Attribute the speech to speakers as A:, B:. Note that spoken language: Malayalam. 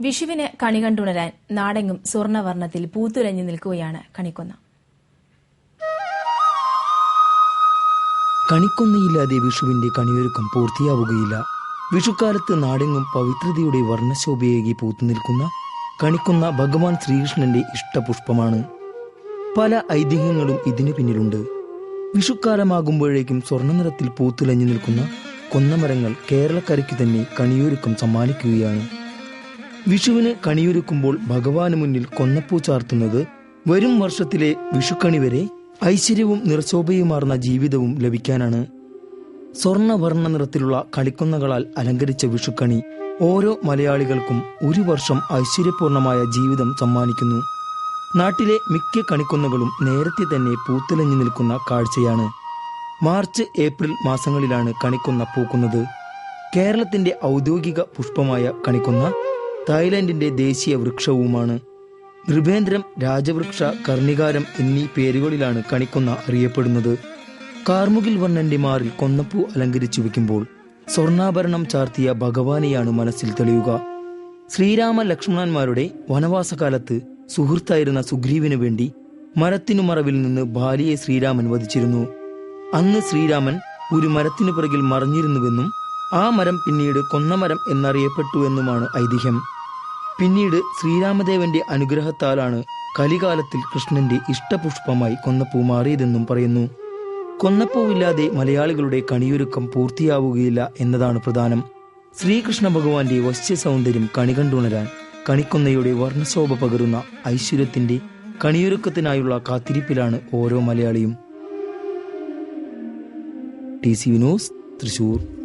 A: വിഷുവിന് കണി കണ്ടുണരാൻ നാടെങ്ങും സ്വർണ്ണവർണ്ണത്തിൽ പൂത്തുലഞ്ഞു നിൽക്കുകയാണ് കണിക്കൊന്ന.
B: കണിക്കൊന്നയില്ലാതെ വിഷുവിന്റെ കണിയൊരുക്കം പൂർത്തിയാവുകയില്ല. വിഷുക്കാലത്ത് നാടെങ്ങും പവിത്രതയുടെ വർണ്ണശോഭയേകി പൂത്തുനിൽക്കുന്ന കണിക്കൊന്ന ഭഗവാൻ ശ്രീകൃഷ്ണന്റെ ഇഷ്ടപുഷ്പമാണ്. പല ഐതിഹ്യങ്ങളും ഇതിനു പിന്നിലുണ്ട്. വിഷുക്കാലമാകുമ്പോഴേക്കും സ്വർണ്ണ നിറത്തിൽ പൂത്തുലഞ്ഞു നിൽക്കുന്ന കൊന്നമരങ്ങൾ കേരളക്കരയ്ക്കു തന്നെ കണിയൊരുക്കം സമ്മാനിക്കുകയാണ്. വിഷുവിന് കണിയൊരുക്കുമ്പോൾ ഭഗവാന് മുന്നിൽ കൊന്നപ്പൂ ചാർത്തുന്നത് വരും വർഷത്തിലെ വിഷുക്കണി വരെ ഐശ്വര്യവും നിറശോഭയുമാർന്ന ജീവിതവും ലഭിക്കാനാണ്. സ്വർണ്ണവർണ്ണ നിറത്തിലുള്ള കളിക്കൊന്നകളാൽ അലങ്കരിച്ച വിഷുക്കണി ഓരോ മലയാളികൾക്കും ഒരു വർഷം ഐശ്വര്യപൂർണമായ ജീവിതം സമ്മാനിക്കുന്നു. നാട്ടിലെ മിക്ക കണിക്കൊന്നകളും നേരത്തെ തന്നെ പൂത്തുലഞ്ഞു നിൽക്കുന്ന കാഴ്ചയാണ്. മാർച്ച് ഏപ്രിൽ മാസങ്ങളിലാണ് കണിക്കൊന്ന പൂക്കുന്നത്. കേരളത്തിന്റെ ഔദ്യോഗിക പുഷ്പമായ കണിക്കൊന്ന തായ്ലൻഡിന്റെ ദേശീയ വൃക്ഷവുമാണ്. നൃപേന്ദ്രം, രാജവൃക്ഷ, കർണികാരം എന്നീ പേരുകളിലാണ് കണിക്കൊന്ന അറിയപ്പെടുന്നത്. കാർമുകിൽ വർണ്ണന്റെ മാറിൽ കൊന്നപ്പൂ അലങ്കരിച്ചു വെക്കുമ്പോൾ സ്വർണ്ണാഭരണം ചാർത്തിയ ഭഗവാനെയാണ് മനസ്സിൽ തെളിയുക. ശ്രീരാമ ലക്ഷ്മണന്മാരുടെ വനവാസകാലത്ത് സുഹൃത്തായിരുന്ന സുഗ്രീവിനു വേണ്ടി മരത്തിനു മറവിൽ നിന്ന് ബാലിയെ ശ്രീരാമൻ വധിച്ചിരുന്നു. അന്ന് ശ്രീരാമൻ ഒരു മരത്തിനു പിറകിൽ മറഞ്ഞിരുന്നുവെന്നും ആ മരം പിന്നീട് കൊന്നമരം എന്നറിയപ്പെട്ടു എന്നുമാണ് ഐതിഹ്യം. പിന്നീട് ശ്രീരാമദേവന്റെ അനുഗ്രഹത്താലാണ് കലികാലത്തിൽ കൃഷ്ണന്റെ ഇഷ്ടപുഷ്പമായി കൊന്നപ്പൂ മാറിയതെന്നും പറയുന്നു. കൊന്നപ്പൂവില്ലാതെ മലയാളികളുടെ കണിയൊരുക്കം പൂർത്തിയാവുകയില്ല എന്നതാണ് പ്രധാനം. ശ്രീകൃഷ്ണ ഭഗവാന്റെ വശ്യ സൗന്ദര്യം കണി കണ്ടുണരാൻ കണിക്കൊന്നയുടെ വർണ്ണശോഭ പകരുന്ന ഐശ്വര്യത്തിന്റെ കണിയൊരുക്കത്തിനായുള്ള കാത്തിരിപ്പിലാണ് ഓരോ മലയാളിയും. TCV news, Thrissur.